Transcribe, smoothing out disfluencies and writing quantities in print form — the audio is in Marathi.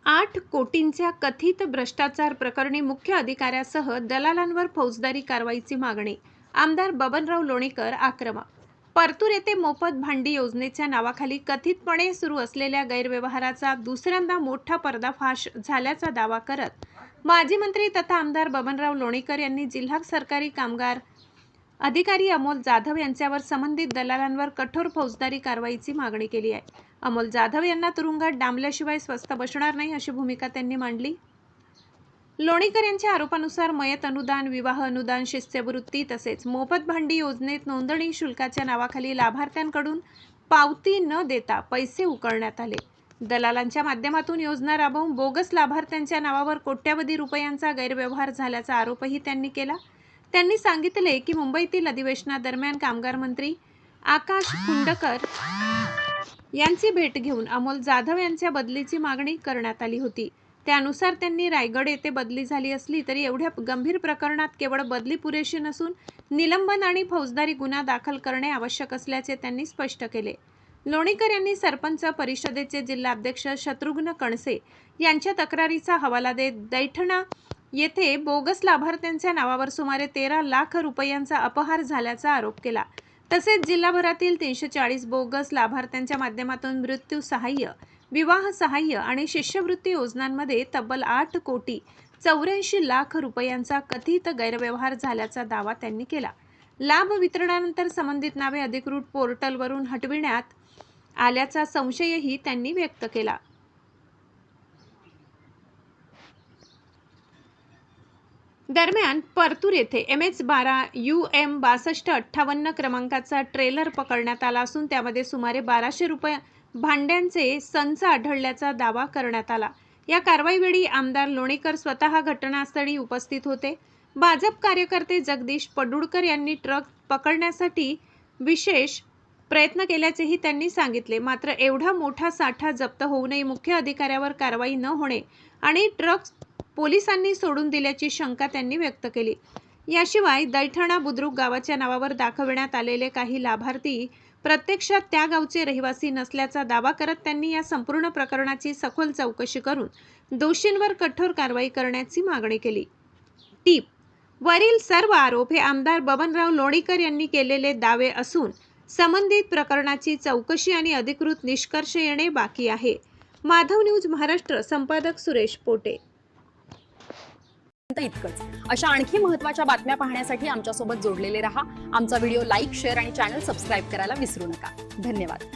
8 कोटींच्या कथित भ्रष्टाचार प्रकरणी मुख्य अधिकाऱ्यासह दलालांवर फौजदारी कारवाईची मागणी. आमदार बबनराव लोणीकर आक्रमक. परतूर येथे मोफत भांडी योजनेच्या नावाखाली कथितपणे सुरू असलेल्या गैरव्यवहाराचा दुसऱ्यांदा मोठा पर्दाफाश झाल्याचा दावा करत माजी मंत्री तथा आमदार बबनराव लोणीकर यांनी जिल्हा सरकारी कामगार अधिकारी अमोल जाधव यांच्यावर संबंधित दलालांवर कठोर फौजदारी कारवाईची मागणी केली आहे. अमोल जाधव यांना तुरुंगात डांबल्याशिवाय स्वस्थ बसणार नाही अशी भूमिका त्यांनी मांडली. लोणीकर यांच्या आरोपानुसार मयत अनुदान, विवाह अनुदान, शिष्यवृत्ती तसेच मोफत भांडी योजनेत नोंदणी शुल्काच्या नावाखाली लाभार्थ्यांकडून पावती न देता पैसे उकळण्यात आले. दलालांच्या माध्यमातून योजना राबवून बोगस लाभार्थ्यांच्या नावावर कोट्यवधी रुपयांचा गैरव्यवहार झाल्याचा आरोपही त्यांनी केला. त्यांनी सांगितले की मुंबईतील अधिवेशनादरम्यान कामगार मंत्री आकाश कुंडकर यांची भेट घेऊन अमोल जाधव यांच्या बदलीची मागणी करण्यात आली होती. त्यानुसार त्यांनी रायगड येथे बदली झाली असली तरी एवढ्या गंभीर प्रकरणात केवळ बदली पुरेशी नसून निलंबन आणि फौजदारी गुन्हा दाखल करणे आवश्यक असल्याचे त्यांनी स्पष्ट केले. लोणीकर यांनी सरपंच परिषदेचे जिल्हाध्यक्ष शत्रुघ्न कणसे यांच्या तक्रारीचा हवाला देत दैठणा येथे बोगस लाभार्थ्यांच्या नावावर सुमारे 13 लाख रुपयांचा अपहार झाल्याचा आरोप केला. तसेच जिल्हाभरातील 340 बोगस लाभार्थ्यांच्या माध्यमातून मृत्यू सहाय्य, विवाह सहाय्य आणि शिष्यवृत्ती योजनांमध्ये तब्बल 8 कोटी 84 लाख रुपयांचा कथित गैरव्यवहार झाल्याचा दावा त्यांनी केला. लाभ वितरणानंतर संबंधित नावे अधिकृत पोर्टलवरून हटविण्यात आल्याचा संशयही त्यांनी व्यक्त केला. दरम्यान परतूर येथे MS-12 UM 6258 क्रमांकाचा ट्रेलर पकडण्यात आला असून त्यामध्ये सुमारे 1200 भांड्यांचे संच आढळल्याचा दावा करण्यात आला. या कारवाईवेळी आमदार लोणीकर स्वतः घटनास्थळी उपस्थित होते. भाजप कार्यकर्ते जगदीश पडुळकर यांनी ट्रक पकडण्यासाठी विशेष प्रयत्न केल्याचेही त्यांनी सांगितले. मात्र एवढा मोठा साठा जप्त होऊनही मुख्य अधिकाऱ्यावर कारवाई न होणे आणि ट्रक पोलिसांनी सोडून दिल्याची शंका त्यांनी व्यक्त केली. याशिवाय दैठणा बुद्रुक गावाच्या नावावर दाखविण्यात आलेले काही लाभार्थी प्रत्यक्षात त्या गावचे रहिवासी नसल्याचा दावा करत त्यांनी या संपूर्ण प्रकरणाची सखोल चौकशी करून दोषींवर कठोर कारवाई करण्याची मागणी केली. टीप: वरील सर्व आरोप हे आमदार बबनराव लोणीकर यांनी केलेले दावे असून संबंधित प्रकरणाची चौकशी आणि अधिकृत निष्कर्ष येणे बाकी आहे. माधव न्यूज महाराष्ट्र, संपादक सुरेश पोटे. इतकंच. अशा आणखी महत्त्वाच्या बातम्या पाहण्यासाठी आमच्यासोबत जोडलेले रहा. आमचा व्हिडिओ लाईक, शेअर आणि चॅनल सबस्क्राईब करायला विसरू नका. धन्यवाद.